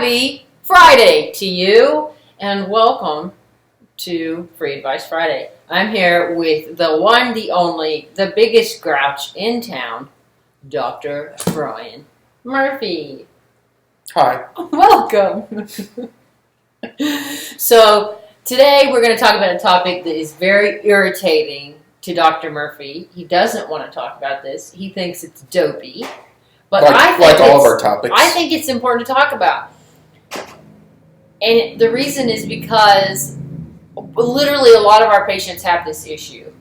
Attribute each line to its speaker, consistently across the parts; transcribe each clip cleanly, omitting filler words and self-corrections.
Speaker 1: Happy Friday to you, and welcome to Free Advice Friday. I'm here with the one, the only, the biggest grouch in town, Dr. Brian Murphy.
Speaker 2: Hi.
Speaker 1: Welcome. So, today we're going to talk about a topic that is very irritating to Dr. Murphy. He doesn't want to talk about this. He thinks it's dopey. But
Speaker 2: like all of our topics.
Speaker 1: I think it's important to talk about. And the reason is because literally a lot of our patients have this issue.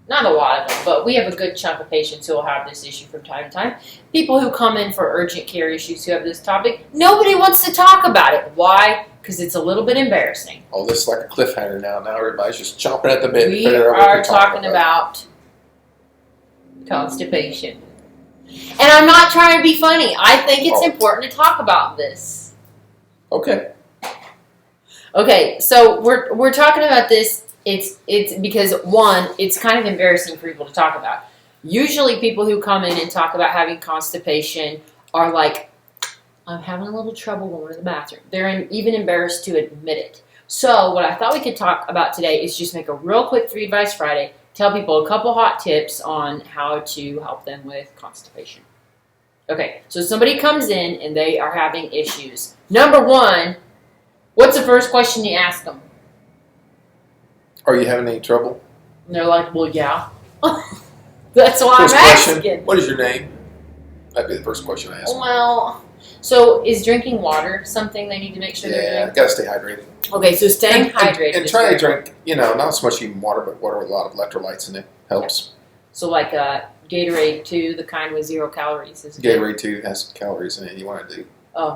Speaker 1: Not a lot of them, but we have a good chunk of patients who will have this issue from time to time. People who come in for urgent care issues who have this topic, nobody wants to talk about it. Why? Because it's a little bit embarrassing.
Speaker 2: Oh, this is like a cliffhanger now. Now everybody's just chomping at the bit.
Speaker 1: We are talking about constipation. And I'm not trying to be funny. I think it's important to talk about this.
Speaker 2: Okay.
Speaker 1: Okay, so we're talking about this. It's because, one, it's kind of embarrassing for people to talk about. Usually people who come in and talk about having constipation are like, I'm having a little trouble going to the bathroom. They're even embarrassed to admit it. So what I thought we could talk about today is just make a real quick Free Advice Friday. Tell people a couple hot tips on how to help them with constipation. Okay, so somebody comes in and they are having issues. Number one, what's the first question you ask them?
Speaker 2: Are you having any trouble?
Speaker 1: And they're like, well, yeah. That's why
Speaker 2: First
Speaker 1: I'm
Speaker 2: question,
Speaker 1: asking.
Speaker 2: what is your name? That'd be the first question I ask.
Speaker 1: Well, so is drinking water something they need to make sure they're doing?
Speaker 2: Yeah, gotta stay hydrated.
Speaker 1: Okay, so staying hydrated.
Speaker 2: And try to drink, not so much even water, but water with a lot of electrolytes in it helps.
Speaker 1: So like Gatorade 2, the kind with 0 calories. Is good.
Speaker 2: Gatorade 2 has calories in it. You want to do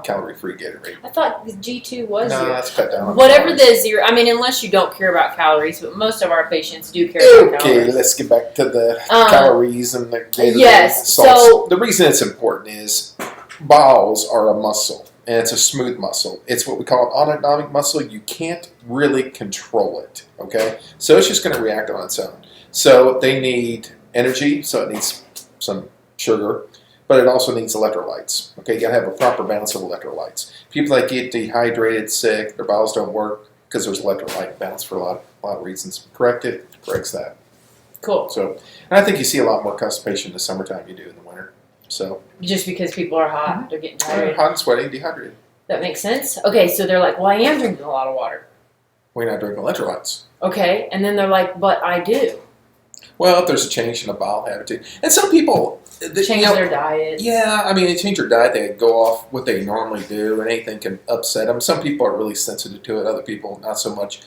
Speaker 2: calorie-free Gatorade.
Speaker 1: I thought G2 was
Speaker 2: No,
Speaker 1: 0.
Speaker 2: that's cut down on
Speaker 1: Whatever
Speaker 2: calories.
Speaker 1: the 0, unless you don't care about calories, but most of our patients do care about calories.
Speaker 2: Okay, let's get back to the calories and the Gatorade.
Speaker 1: Yes,
Speaker 2: salts.
Speaker 1: so
Speaker 2: the reason it's important is bowels are a muscle, and it's a smooth muscle. It's what we call an autonomic muscle. You can't really control it, okay? So it's just going to react on its own. So they need energy, so it needs some sugar, but it also needs electrolytes. Okay, you got to have a proper balance of electrolytes. People that get dehydrated, sick, their bowels don't work because there's electrolyte balance for a lot of reasons. Corrects that.
Speaker 1: cool.
Speaker 2: So, and I think you see a lot more constipation in the summertime you do in the winter. So
Speaker 1: Just because people are hot, they're getting tired.
Speaker 2: hot and sweaty, dehydrated.
Speaker 1: That makes sense. Okay, so they're like, well, I am drinking a lot of water.
Speaker 2: We're not drinking electrolytes.
Speaker 1: Okay, and then they're like, but I do.
Speaker 2: Well, if there's a change in a bowel habit too. And some people
Speaker 1: Change their diet.
Speaker 2: Yeah, I mean, they change their diet, they go off what they normally do, and anything can upset them. Some people are really sensitive to it, other people not so much.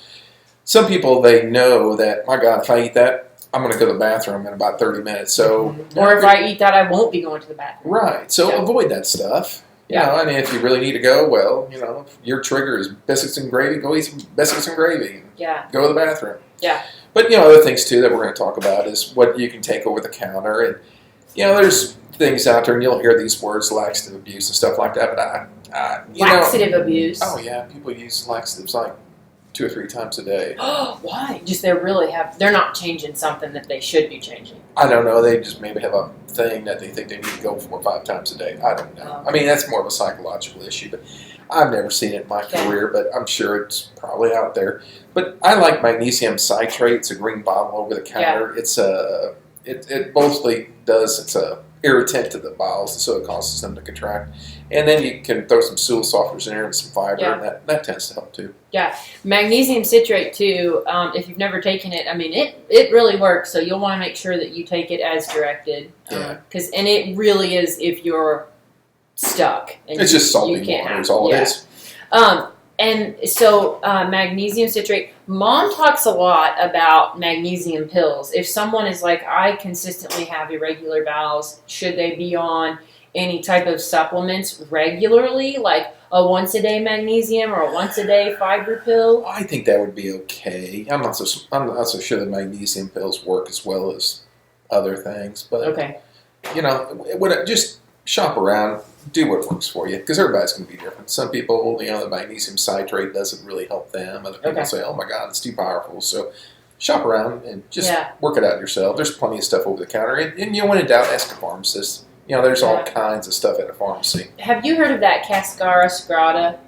Speaker 2: Some people, they know that, my God, if I eat that, I'm going to go to the bathroom in about 30 minutes. So,
Speaker 1: Or if I eat that, I won't be going to the bathroom.
Speaker 2: Right, so avoid that stuff. I mean, if you really need to go, well, if your trigger is biscuits and gravy, go eat some biscuits and gravy.
Speaker 1: Yeah.
Speaker 2: Go to the bathroom.
Speaker 1: Yeah.
Speaker 2: But, other things, too, that we're going to talk about is what you can take over the counter. And, there's things out there, and you'll hear these words, laxative abuse and stuff like that. But,
Speaker 1: Laxative abuse.
Speaker 2: Oh, yeah. People use laxatives like 2 or 3 times a day.
Speaker 1: Why? Just they're not changing something that they should be changing.
Speaker 2: I don't know. They just maybe have a thing that they think they need to go 4 or 5 times a day. I don't know. I mean, that's more of a psychological issue, but I've never seen it in my career, but I'm sure it's probably out there. But I like magnesium citrate. It's a green bottle over the counter.
Speaker 1: Yeah.
Speaker 2: It mostly does, it's a irritant to the bowels, so it causes them to contract. And then you can throw some stool softeners in there and some fiber, and that tends to help too. Yeah.
Speaker 1: Magnesium citrate too, if you've never taken it, I mean, it really works, so you'll want to make sure that you take it as directed. And it really is if you're stuck. And
Speaker 2: it's just salty water is all it is.
Speaker 1: And so magnesium citrate, Mom talks a lot about magnesium pills. If someone is like, I consistently have irregular bowels, should they be on any type of supplements regularly, like a once-a-day magnesium or a once-a-day fiber pill?
Speaker 2: I think that would be okay. I'm not so sure that magnesium pills work as well as other things, but just shop around, do what works for you, because everybody's going to be different. Some people, the magnesium citrate doesn't really help them. Other people say, oh my God, it's too powerful. So shop around and just work it out yourself. There's plenty of stuff over the counter. And when in doubt, ask a pharmacist. There's all kinds of stuff at a pharmacy.
Speaker 1: Have you heard of that Cascara Sagrada?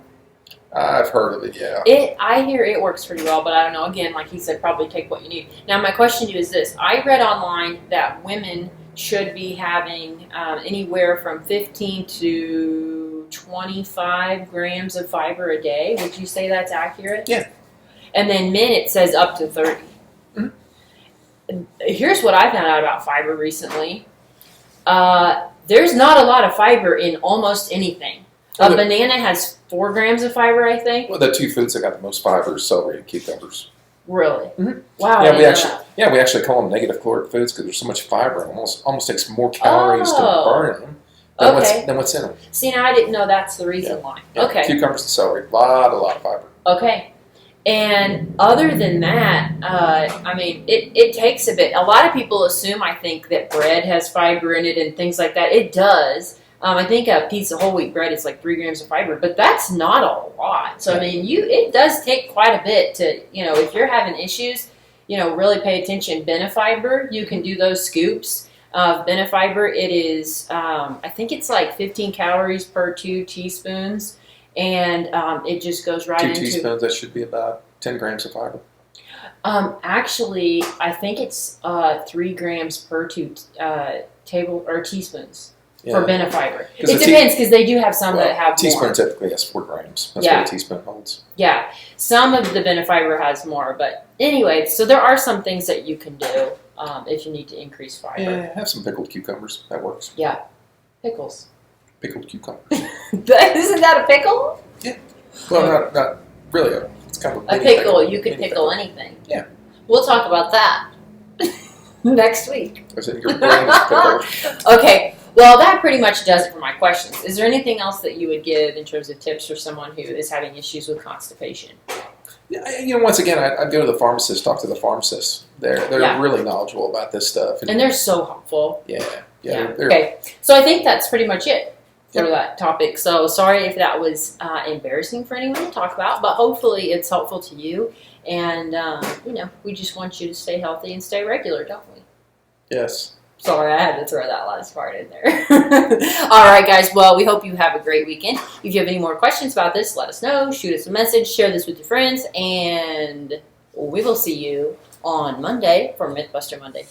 Speaker 2: I've heard of it, yeah.
Speaker 1: I hear it works pretty well, but I don't know. Again, like he said, probably take what you need. Now, my question to you is this. I read online that women should be having anywhere from 15 to 25 grams of fiber a day. Would you say that's accurate?
Speaker 2: Yeah.
Speaker 1: And then men, it says up to 30. Mm-hmm. Here's what I found out about fiber recently. There's not a lot of fiber in almost anything. A banana has 4 grams of fiber, I think.
Speaker 2: Well, the 2 foods that got the most fiber is celery and cucumbers.
Speaker 1: Really?
Speaker 2: Mm-hmm.
Speaker 1: Wow.
Speaker 2: We actually call them negative caloric foods because there's so much fiber. It almost takes more calories to burn them than what's in them.
Speaker 1: See, now I didn't know that's the reason why.
Speaker 2: Yeah.
Speaker 1: Okay.
Speaker 2: Cucumbers and celery, a lot of fiber.
Speaker 1: Okay. And other than that, I mean, it takes a bit. A lot of people assume, I think, that bread has fiber in it and things like that. It does. I think a piece of whole wheat bread is like 3 grams of fiber, but that's not a lot. So, I mean, it does take quite a bit to, if you're having issues, really pay attention. Benefiber, you can do those scoops of Benefiber. It is, I think it's like 15 calories per 2 teaspoons, and it just goes right into...
Speaker 2: 2 teaspoons, that should be about 10 grams of fiber.
Speaker 1: Actually, I think it's 3 grams per 2 teaspoons. Yeah. For Benefiber. It depends because they do have some that have
Speaker 2: teaspoon
Speaker 1: more.
Speaker 2: Typically has 4 grams. That's what a teaspoon holds.
Speaker 1: Yeah. Some of the Benefiber has more. But anyway, so there are some things that you can do if you need to increase fiber.
Speaker 2: Yeah, have some pickled cucumbers. That works.
Speaker 1: Yeah. Pickles.
Speaker 2: Pickled cucumbers.
Speaker 1: Isn't that a pickle?
Speaker 2: Yeah. Well, not really. It's kind of
Speaker 1: a pickle. You could pickle anything.
Speaker 2: Yeah.
Speaker 1: We'll talk about that next week.
Speaker 2: Is it your brain is pickled?
Speaker 1: Okay. Well, that pretty much does it for my questions. Is there anything else that you would give in terms of tips for someone who is having issues with constipation?
Speaker 2: Yeah, once again, I'd go to the pharmacist, talk to the pharmacist. They're really knowledgeable about this stuff.
Speaker 1: And they're so helpful.
Speaker 2: Yeah.
Speaker 1: Okay, so I think that's pretty much it for that topic. So sorry if that was embarrassing for anyone to talk about, but hopefully it's helpful to you. And, we just want you to stay healthy and stay regular, don't we?
Speaker 2: Yes.
Speaker 1: Sorry, I had to throw that last part in there. All right, guys. Well, we hope you have a great weekend. If you have any more questions about this, let us know. Shoot us a message. Share this with your friends. And we will see you on Monday for Mythbuster Monday.